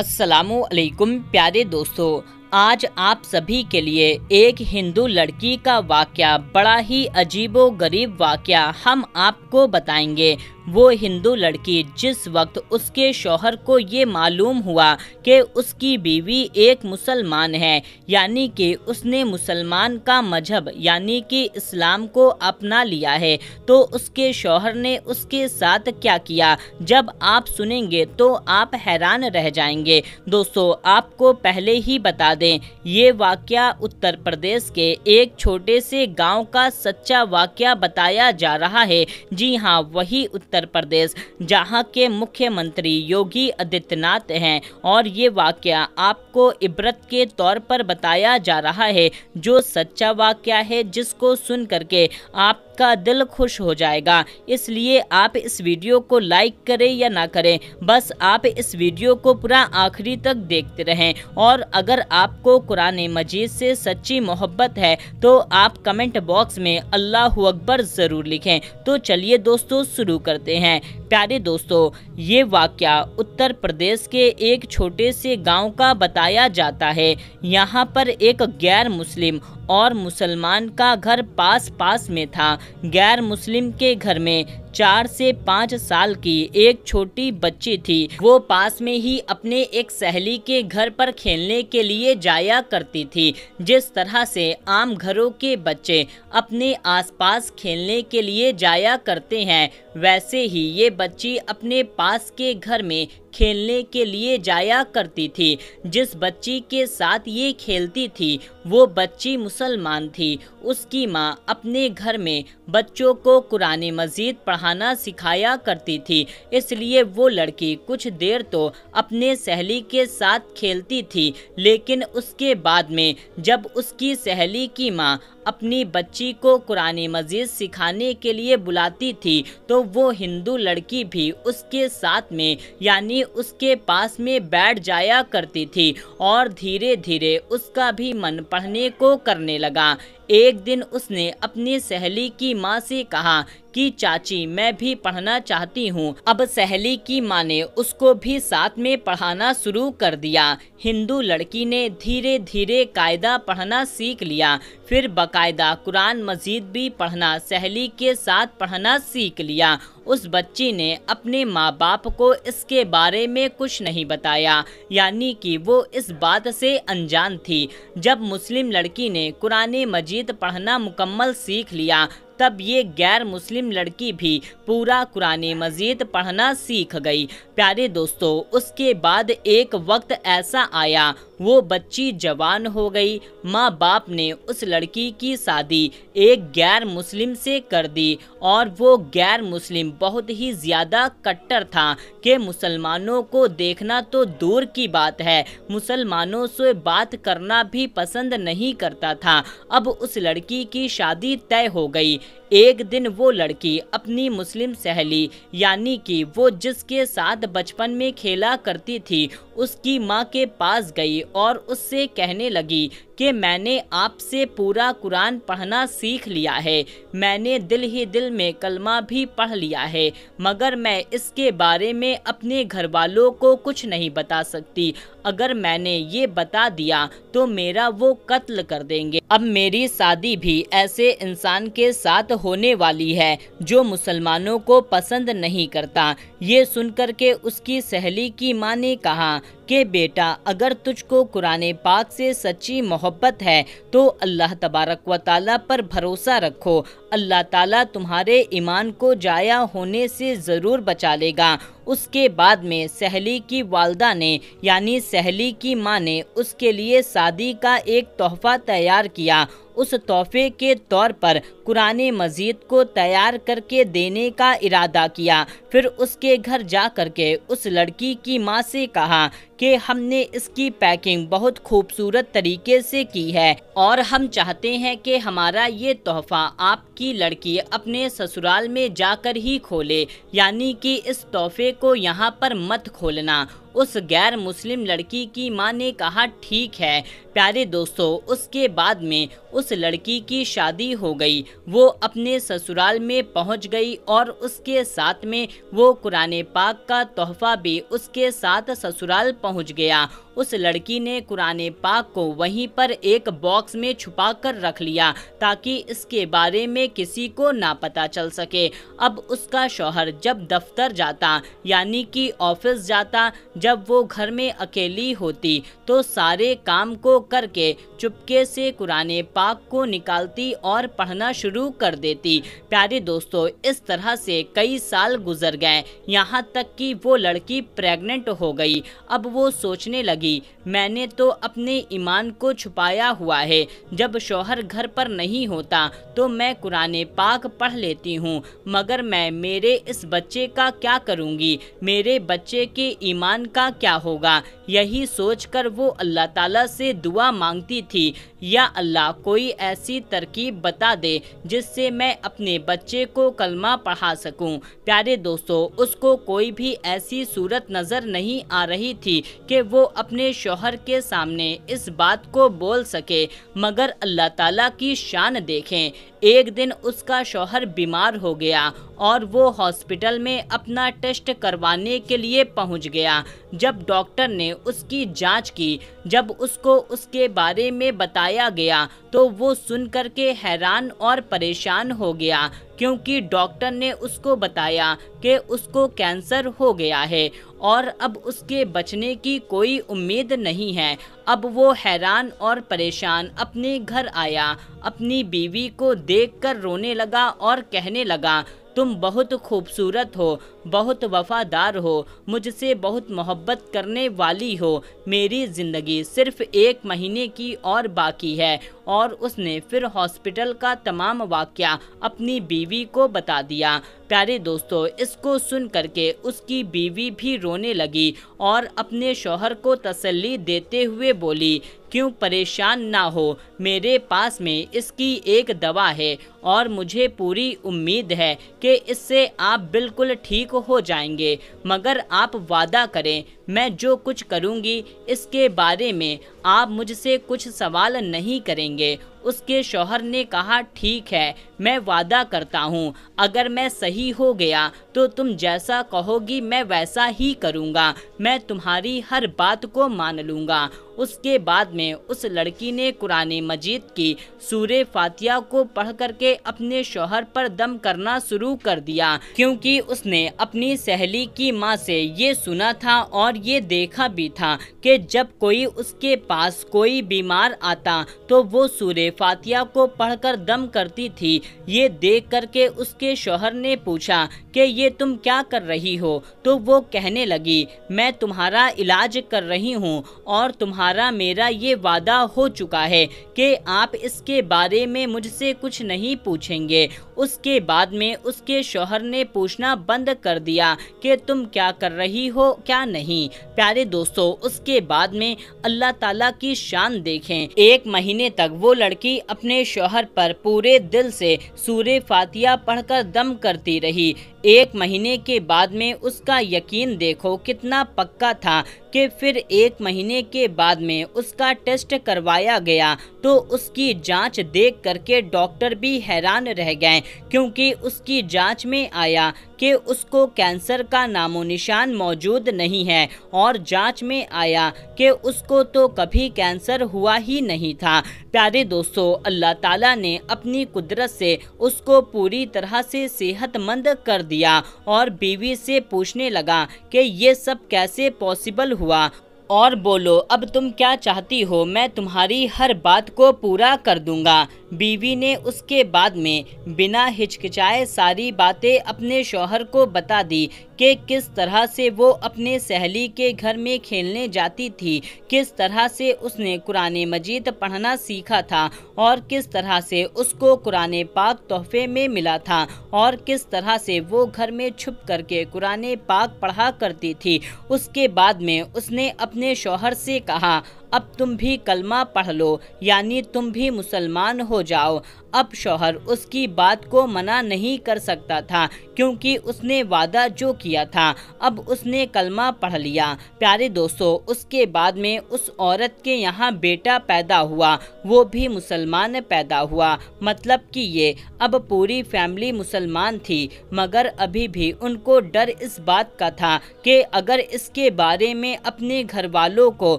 अस्सलामुअलैकुम प्यारे दोस्तों, आज आप सभी के लिए एक हिंदू लड़की का वाक़या, बड़ा ही अजीबो-गरीब वाक़या हम आपको बताएंगे। वो हिंदू लड़की जिस वक्त उसके शौहर को ये मालूम हुआ कि उसकी बीवी एक मुसलमान है, यानी कि उसने मुसलमान का मजहब यानी कि इस्लाम को अपना लिया है, तो उसके शौहर ने उसके साथ क्या किया, जब आप सुनेंगे तो आप हैरान रह जाएंगे। दोस्तों, आपको पहले ही बता दें, ये वाक़या उत्तर प्रदेश के एक छोटे से गांव का सच्चा वाक़या बताया जा रहा है। जी हाँ, वही उत्तर प्रदेश जहां के मुख्यमंत्री योगी आदित्यनाथ हैं, और ये वाक़या आपको इबरत के तौर पर बताया जा रहा है, जो सच्चा वाक़या है, जिसको सुन करके आपका दिल खुश हो जाएगा। इसलिए आप इस वीडियो को लाइक करें या ना करें, बस आप इस वीडियो को पूरा आखिरी तक देखते रहें। और अगर आपको कुरान मजीद से सच्ची मोहब्बत है तो आप कमेंट बॉक्स में अल्लाहु अकबर ज़रूर लिखें। तो चलिए दोस्तों, शुरू करते हैं। प्यारे दोस्तों, ये वाक़या उत्तर प्रदेश के एक छोटे से गांव का बताया जाता है। यहाँ पर एक गैर मुस्लिम और मुसलमान का घर पास पास में था। गैर मुस्लिम के घर में 4 से 5 साल की एक छोटी बच्ची थी। वो पास में ही अपने एक सहेली के घर पर खेलने के लिए जाया करती थी। जिस तरह से आम घरों के बच्चे अपने आसपास खेलने के लिए जाया करते हैं, वैसे ही ये बच्ची अपने पास के घर में खेलने के लिए जाया करती थी। जिस बच्ची के साथ ये खेलती थी वो बच्ची मुसलमान थी। उसकी माँ अपने घर में बच्चों को कुरान मजीद पढ़ाना सिखाया करती थी, इसलिए वो लड़की कुछ देर तो अपने सहेली के साथ खेलती थी, लेकिन उसके बाद में जब उसकी सहेली की माँ अपनी बच्ची को कुरान मजीद सिखाने के लिए बुलाती थी, तो वो हिंदू लड़की भी उसके साथ में यानी उसके पास में बैठ जाया करती थी, और धीरे धीरे उसका भी मन पढ़ने को करने लगा। एक दिन उसने अपनी सहेली की माँ से कहा कि चाची, मैं भी पढ़ना चाहती हूँ। अब सहेली की माँ ने उसको भी साथ में पढ़ाना शुरू कर दिया। हिंदू लड़की ने धीरे धीरे कायदा पढ़ना सीख लिया, फिर बाकायदा कुरान मजीद भी पढ़ना सहेली के साथ पढ़ना सीख लिया। उस बच्ची ने अपने माँ बाप को इसके बारे में कुछ नहीं बताया, यानी कि वो इस बात से अनजान थी। जब मुस्लिम लड़की ने कुरान मजीद पढ़ना मुकम्मल सीख लिया, तब ये गैर मुस्लिम लड़की भी पूरा कुरान मजीद पढ़ना सीख गई। प्यारे दोस्तों, उसके बाद एक वक्त ऐसा आया, वो बच्ची जवान हो गई। माँ बाप ने उस लड़की की शादी एक गैर मुस्लिम से कर दी, और वो गैर मुस्लिम बहुत ही ज़्यादा कट्टर था कि मुसलमानों को देखना तो दूर की बात है, मुसलमानों से बात करना भी पसंद नहीं करता था। अब उस लड़की की शादी तय हो गई। एक दिन वो लड़की अपनी मुस्लिम सहेली यानी कि वो जिसके साथ बचपन में खेला करती थी, उसकी माँ के पास गई और उससे कहने लगी कि मैंने आपसे पूरा कुरान पढ़ना सीख लिया है, मैंने दिल ही दिल में कलमा भी पढ़ लिया है, मगर मैं इसके बारे में अपने घर वालों को कुछ नहीं बता सकती। अगर मैंने ये बता दिया तो मेरा वो कत्ल कर देंगे। अब मेरी शादी भी ऐसे इंसान के साथ होने वाली है जो मुसलमानों को पसंद नहीं करता। ये सुनकर के उसकी सहेली की माँ ने कहा कि बेटा, अगर तुझको कुरान पाक से सच्ची मोहब्बत है तो अल्लाह तबारक व ताला पर भरोसा रखो, अल्लाह ताला तुम्हारे ईमान को जाया होने से ज़रूर बचा लेगा। उसके बाद में सहेली की वालदा ने यानी सहेली की माँ ने उसके लिए शादी का एक तोहफा तैयार किया। उस तोहफे के तौर पर कुरान मजीद को तैयार करके देने का इरादा किया। फिर उसके घर जा करके उस लड़की की माँ से कहा कि हमने इसकी पैकिंग बहुत खूबसूरत तरीके से की है, और हम चाहते हैं कि हमारा ये तोहफा आपकी लड़की अपने ससुराल में जाकर ही खोले, यानी कि इस तोहफे को यहाँ पर मत खोलना। उस गैर मुस्लिम लड़की की मां ने कहा ठीक है। प्यारे दोस्तों, उसके बाद में उस लड़की की शादी हो गई, वो अपने ससुराल में पहुंच गई और उसके साथ में वो कुरान पाक का तोहफा भी उसके साथ ससुराल पहुंच गया। उस लड़की ने कुरान पाक को वहीं पर एक बॉक्स में छुपा कर रख लिया ताकि इसके बारे में किसी को ना पता चल सके। अब उसका शौहर जब दफ्तर जाता यानी कि ऑफिस जाता, जब वो घर में अकेली होती तो सारे काम को करके चुपके से कुरान पाक को निकालती और पढ़ना शुरू कर देती। प्यारे दोस्तों, इस तरह से कई साल गुजर गए, यहाँ तक कि वो लड़की प्रेग्नेंट हो गई। अब वो सोचने लगी, मैंने तो अपने ईमान को छुपाया हुआ है, जब शौहर घर पर नहीं होता तो मैं कुरान पाक पढ़ लेती हूँ, मगर मैं मेरे इस बच्चे का क्या करूँगी, मेरे बच्चे के ईमान का क्या होगा। यही सोचकर वो अल्लाह ताला से दुआ मांगती थी, या अल्लाह कोई ऐसी तरकीब बता दे जिससे मैं अपने बच्चे को कलमा पढ़ा सकूं। प्यारे दोस्तों, उसको कोई भी ऐसी सूरत नज़र नहीं आ रही थी कि वो अपने शौहर के सामने इस बात को बोल सके, मगर अल्लाह ताला की शान देखें। एक दिन उसका शौहर बीमार हो गया और वो हॉस्पिटल में अपना टेस्ट करवाने के लिए पहुंच गया। जब डॉक्टर ने उसकी जांच की, जब उसको उसके बारे में बताया गया तो वो सुन कर के हैरान और परेशान हो गया, क्योंकि डॉक्टर ने उसको बताया कि उसको कैंसर हो गया है और अब उसके बचने की कोई उम्मीद नहीं है। अब वो हैरान और परेशान अपने घर आया, अपनी बीवी को देखकर रोने लगा और कहने लगा, तुम बहुत खूबसूरत हो, बहुत वफादार हो, मुझसे बहुत मोहब्बत करने वाली हो, मेरी ज़िंदगी सिर्फ 1 महीने की और बाकी है। और उसने फिर हॉस्पिटल का तमाम वाक़या अपनी बीवी को बता दिया। प्यारे दोस्तों, इसको सुन करके उसकी बीवी भी रोने लगी और अपने शौहर को तसल्ली देते हुए बोली, क्यों परेशान ना हो, मेरे पास में इसकी एक दवा है और मुझे पूरी उम्मीद है कि इससे आप बिल्कुल ठीक हो जाएंगे, मगर आप वादा करें मैं जो कुछ करूंगी इसके बारे में आप मुझसे कुछ सवाल नहीं करेंगे। उसके शौहर ने कहा, ठीक है, मैं वादा करता हूँ, अगर मैं सही हो गया तो तुम जैसा कहोगी मैं वैसा ही करूँगा, मैं तुम्हारी हर बात को मान लूँगा। उसके बाद में उस लड़की ने कुरान मजीद की सूरे फातिहा को पढ़ करके अपने शौहर पर दम करना शुरू कर दिया, क्योंकि उसने अपनी सहेली की माँ से ये सुना था और ये देखा भी था कि जब कोई उसके पास कोई बीमार आता तो वो सूरे फातिहा को पढ़कर दम करती थी। ये देख करके उसके शौहर ने पूछा कि ये तुम क्या कर रही हो, तो वो कहने लगी, मैं तुम्हारा इलाज कर रही हूँ और तुम्हारा मेरा ये वादा हो चुका है कि आप इसके बारे में मुझसे कुछ नहीं पूछेंगे। उसके बाद में उसके शौहर ने पूछना बंद कर दिया कि तुम क्या कर रही हो क्या नहीं। प्यारे दोस्तों, उसके बाद में अल्लाह ताला की शान देखें, 1 महीने तक वो लड़की अपने शौहर पर पूरे दिल से सूरे फातिहा पढ़कर दम करती रही। 1 महीने के बाद में उसका यकीन देखो कितना पक्का था कि फिर 1 महीने के बाद में उसका टेस्ट करवाया गया तो उसकी जांच देख करके डॉक्टर भी हैरान रह गए, क्योंकि उसकी जांच में आया कि उसको कैंसर का नामो निशान मौजूद नहीं है और जांच में आया कि उसको तो कभी कैंसर हुआ ही नहीं था। प्यारे दोस्तों, अल्लाह ताला ने अपनी कुदरत से उसको पूरी तरह से सेहतमंद कर दिया और बीवी से पूछने लगा कि ये सब कैसे पॉसिबल हुआ और बोलो अब तुम क्या चाहती हो, मैं तुम्हारी हर बात को पूरा कर दूंगा। बीवी ने उसके बाद में बिना हिचकिचाए सारी बातें अपने शौहर को बता दी कि किस तरह से वो अपने सहेली के घर में खेलने जाती थी, किस तरह से उसने कुरान मजीद पढ़ना सीखा था और किस तरह से उसको कुरान पाक तोहफे में मिला था और किस तरह से वो घर में छुप करके कुरान पाक पढ़ा करती थी। उसके बाद में उसने अपने शौहर से कहा, अब तुम भी कलमा पढ़ लो, यानी तुम भी मुसलमान हो जाओ। अब शौहर उसकी बात को मना नहीं कर सकता था, क्योंकि उसने वादा जो किया था, अब उसने कलमा पढ़ लिया। प्यारे दोस्तों, उसके बाद में उस औरत के यहाँ बेटा पैदा हुआ, वो भी मुसलमान पैदा हुआ। मतलब कि ये अब पूरी फैमिली मुसलमान थी, मगर अभी भी उनको डर इस बात का था कि अगर इसके बारे में अपने घर वालों को,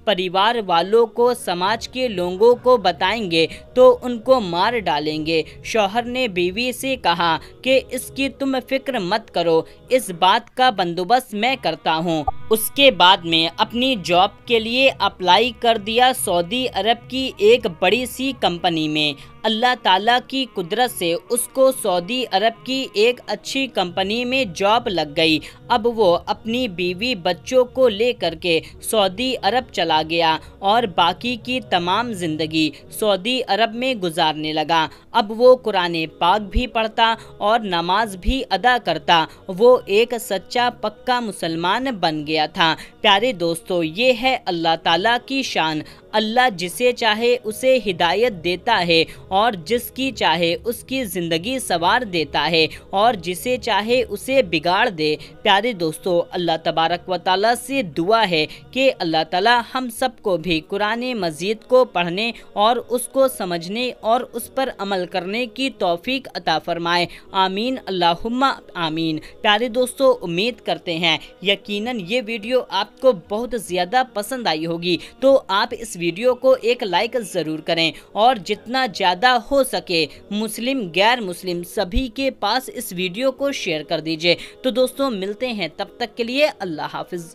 परिवार वालों को, समाज के लोगों को बताएंगे तो उनको मार डालेंगे। शौहर ने बीवी से कहा कि इसकी तुम फिक्र मत करो, इस बात का बंदोबस्त मैं करता हूँ। उसके बाद में अपनी जॉब के लिए अप्लाई कर दिया सऊदी अरब की एक बड़ी सी कंपनी में। अल्लाह ताला की कुदरत से उसको सऊदी अरब की एक अच्छी कंपनी में जॉब लग गई। अब वो अपनी बीवी बच्चों को लेकर के सऊदी अरब चला गया और बाकी की तमाम ज़िंदगी सऊदी अरब में गुजारने लगा। अब वो कुरान पाक भी पढ़ता और नमाज भी अदा करता। वो एक सच्चा पक्का मुसलमान बन गया था। प्यारे दोस्तों, ये है अल्लाह ताला की शान। अल्लाह जिसे चाहे उसे हिदायत देता है और जिसकी चाहे उसकी ज़िंदगी संवार देता है और जिसे चाहे उसे बिगाड़ दे। प्यारे दोस्तों, अल्लाह तबारक व तआला से दुआ है कि अल्लाह ताला हम सबको भी कुरान मजीद को पढ़ने और उसको समझने और उस पर अमल करने की तौफीक अता फरमाए। आमीन अल्लाहुम्मा आमीन। प्यारे दोस्तों, उम्मीद करते हैं यकीनन ये वीडियो आपको बहुत ज़्यादा पसंद आई होगी, तो आप इस वीडियो को एक लाइक ज़रूर करें और जितना ज़्यादा हो सके मुस्लिम गैर मुस्लिम सभी के पास इस वीडियो को शेयर कर दीजिए। तो दोस्तों, मिलते हैं, तब तक के लिए अल्लाह हाफिज़।